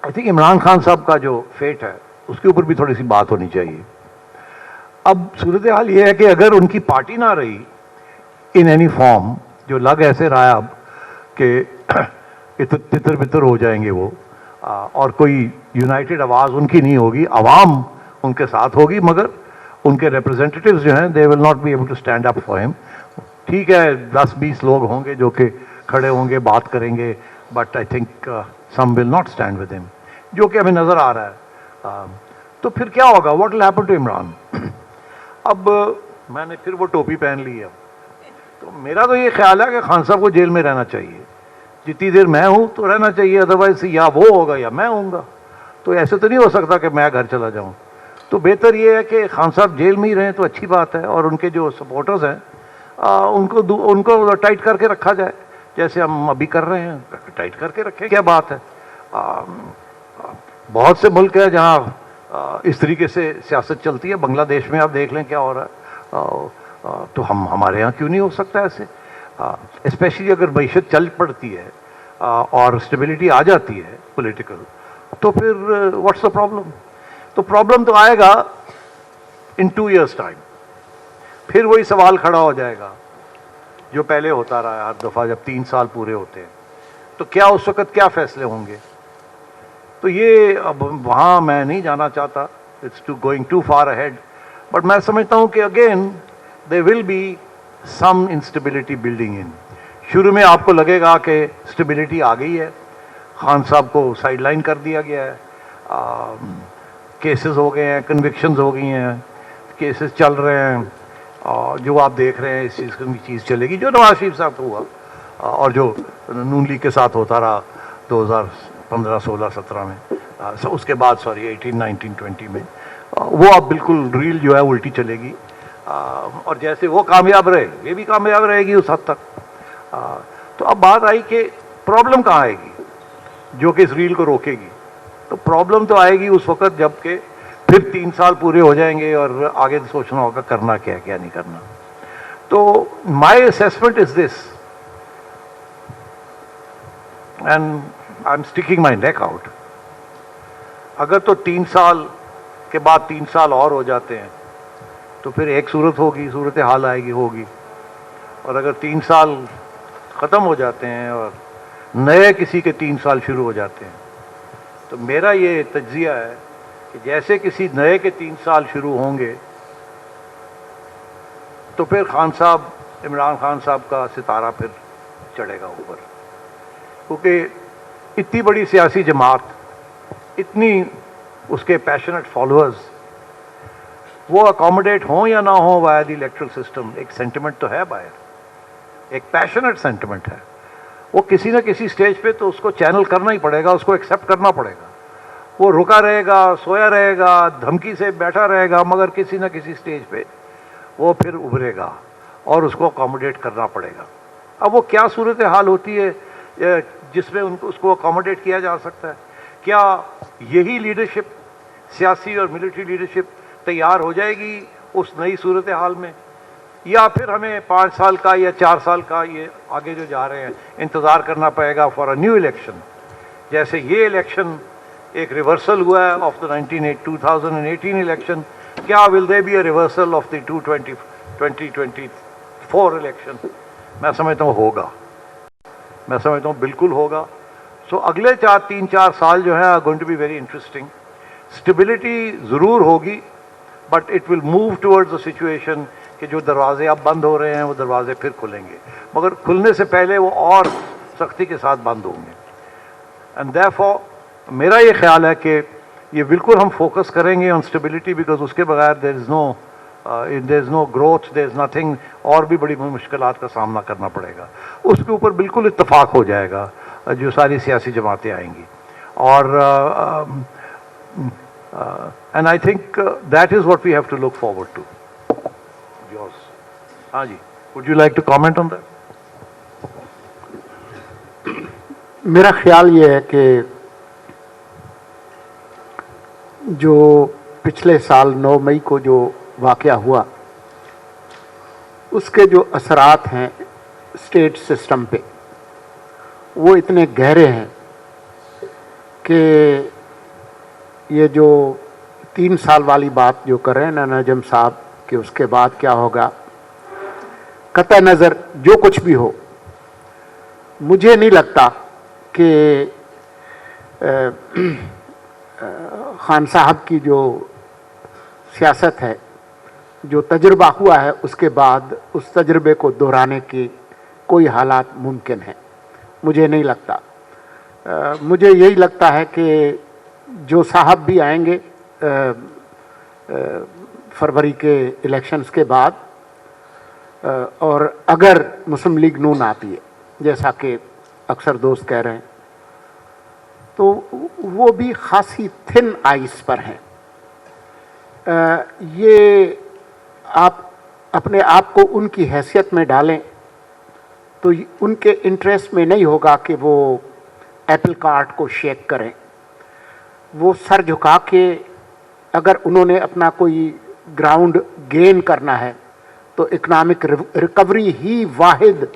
I think Imran Khan साहब का जो फेट है उसके ऊपर भी थोड़ी सी बात होनी चाहिए. अब सूरत हाल ये है कि अगर उनकी पार्टी ना रही इन एनी फॉर्म, जो लग ऐसे रहा है अब कि तितर बितर हो जाएंगे वो, और कोई यूनाइटेड आवाज़ उनकी नहीं होगी, आवाम उनके साथ होगी, मगर उनके रिप्रेजेंटेटिव्स जो हैं they will not be able to stand up for him. ठीक है 10-20 लोग होंगे जो कि खड़े होंगे, बात करेंगे, but I think some will not stand with him, जो कि हमें नज़र आ रहा है. तो फिर क्या होगा, what will happen to Imran? अब मैंने फिर वो टोपी पहन ली है. तो मेरा तो ये ख्याल है कि खान साहब को जेल में रहना चाहिए. जितनी देर मैं हूँ तो रहना चाहिए, अदरवाइज या वो होगा या मैं होऊंगा. तो ऐसे तो नहीं हो सकता कि मैं घर चला जाऊँ. तो बेहतर ये है कि खान साहब जेल में ही रहें तो अच्छी बात है, और उनके जो सपोर्टर्स हैं उनको टाइट करके रखा जाए, जैसे हम अभी कर रहे हैं, टाइट करके रखें. क्या बात है, बहुत से मुल्क है जहाँ इस तरीके से सियासत चलती है. बांग्लादेश में आप देख लें क्या हो रहा है. तो हमारे यहाँ क्यों नहीं हो सकता ऐसे? स्पेशली अगर मैशत चल पड़ती है और स्टेबिलिटी आ जाती है पॉलिटिकल, तो फिर व्हाट्स द प्रॉब्लम? तो प्रॉब्लम तो आएगा इन 2 years टाइम. फिर वही सवाल खड़ा हो जाएगा जो पहले होता रहा है हर दफ़ा जब 3 साल पूरे होते हैं. तो क्या उस वक़्त क्या फैसले होंगे? तो ये अब वहाँ मैं नहीं जाना चाहता, it's to going too far ahead. But मैं समझता हूँ कि again there will be some instability building in. शुरू में आपको लगेगा कि स्टेबिलिटी आ गई है, खान साहब को साइडलाइन कर दिया गया है, केसेस हो गए हैं, कन्विक्शंस हो गई हैं, केसेस चल रहे हैं, जो आप देख रहे हैं इस चीज़ की चीज़ चलेगी जो नवाज शरीफ साहब को हुआ और जो नून लीग के साथ होता रहा 2015, 16, 17 में, उसके बाद 18, 19, 20 में, वो अब बिल्कुल रील जो है उल्टी चलेगी. और जैसे वो कामयाब रहे ये भी कामयाब रहेगी उस हद तक. तो अब बात आई कि प्रॉब्लम कहाँ आएगी जो कि इस रील को रोकेगी? तो प्रॉब्लम तो आएगी उस वक़्त जबकि फिर 3 साल पूरे हो जाएंगे और आगे सोचना होगा करना क्या क्या नहीं करना. तो my assessment is this, and I am sticking my neck out. अगर तो 3 साल के बाद 3 साल और हो जाते हैं तो फिर एक सूरत होगी, सूरत हाल आएगी होगी. और अगर 3 साल ख़त्म हो जाते हैं और नए किसी के 3 साल शुरू हो जाते हैं, तो मेरा ये तज्जिया है कि जैसे किसी नए के 3 साल शुरू होंगे तो फिर खान साहब, इमरान खान साहब का सितारा फिर चढ़ेगा ऊपर. क्योंकि इतनी बड़ी सियासी जमात, इतनी उसके पैशनेट फॉलोअर्स, वो अकोमोडेट हों या ना हो वाया द इलेक्ट्रल सिस्टम, एक सेंटिमेंट तो है बाहर, एक पैशनेट सेंटिमेंट है. वो किसी न किसी स्टेज पे तो उसको चैनल करना ही पड़ेगा, उसको एक्सेप्ट करना पड़ेगा. वो रुका रहेगा, सोया रहेगा, धमकी से बैठा रहेगा, मगर किसी न किसी स्टेज पे वो फिर उभरेगा और उसको अकोमोडेट करना पड़ेगा. अब वो क्या सूरत हाल होती है जिसमें उसको अकोमोडेट किया जा सकता है? क्या यही लीडरशिप, सियासी और मिलिट्री लीडरशिप तैयार हो जाएगी उस नई सूरत हाल में, या फिर हमें 5 साल का या 4 साल का, ये आगे जो जा रहे हैं, इंतज़ार करना पड़ेगा फॉर अ न्यू इलेक्शन? जैसे ये इलेक्शन एक रिवर्सल हुआ है ऑफ द 2018 इलेक्शन, क्या will they be a reversal of the 2024 election? मैं समझता हूँ होगा, मैं समझता हूँ बिल्कुल होगा. सो अगले 3-4 साल जो है are going to be very interesting. Stability ज़रूर होगी, but it will move towards the situation कि जो दरवाजे अब बंद हो रहे हैं वो दरवाजे फिर खुलेंगे, मगर खुलने से पहले वो और सख्ती के साथ बंद होंगे. एंड देयरफॉर मेरा ये ख्याल है कि ये बिल्कुल हम फोकस करेंगे ऑन स्टेबिलिटी, बिकॉज उसके बगैर there is no growth, there is nothing. और भी बड़ी मुश्किलात का सामना करना पड़ेगा. उसके ऊपर बिल्कुल इत्तफाक हो जाएगा जो सारी सियासी जमातें आएंगी. और and I think that is what we have to look forward to. Yours. हाँ जी, would you like to comment on that? मेरा ख्याल ये है कि जो पिछले साल 9 मई को जो वाक़या हुआ, उसके जो असरात हैं स्टेट सिस्टम पे, वो इतने गहरे हैं कि ये जो 3 साल वाली बात जो कर रहे हैं ना नजम साहब कि उसके बाद क्या होगा, कतई नज़र जो कुछ भी हो, मुझे नहीं लगता कि खान साहब की जो सियासत है, जो तजुर्बा हुआ है, उसके बाद उस तजुर्बे को दोहराने की कोई हालात मुमकिन है, मुझे नहीं लगता। मुझे यही लगता है कि जो साहब भी आएंगे फरवरी के इलेक्शंस के बाद, और अगर मुस्लिम लीग नून आती है जैसा कि अक्सर दोस्त कह रहे हैं, तो वो भी खासी थिन आइस पर हैं। ये आप अपने आप को उनकी हैसियत में डालें तो उनके इंटरेस्ट में नहीं होगा कि वो एप्पल कार्ट को शेक करें। वो सर झुका के अगर उन्होंने अपना कोई ग्राउंड गेन करना है तो इकनॉमिक रिकवरी ही वाहिद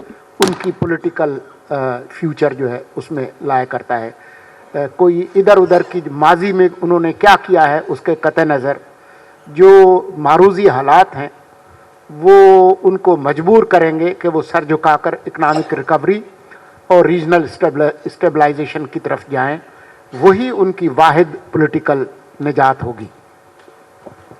उनकी पॉलिटिकल फ्यूचर जो है उसमें लाया करता है। कोई इधर उधर की माजी में उन्होंने क्या किया है उसके कतई नज़र जो मारूजी हालात हैं वो उनको मजबूर करेंगे कि वो सर झुकाकर इकनॉमिक रिकवरी और रीजनल स्टेबलाइजेशन की तरफ जाएं। वही उनकी वाहिद पॉलिटिकल निजात होगी।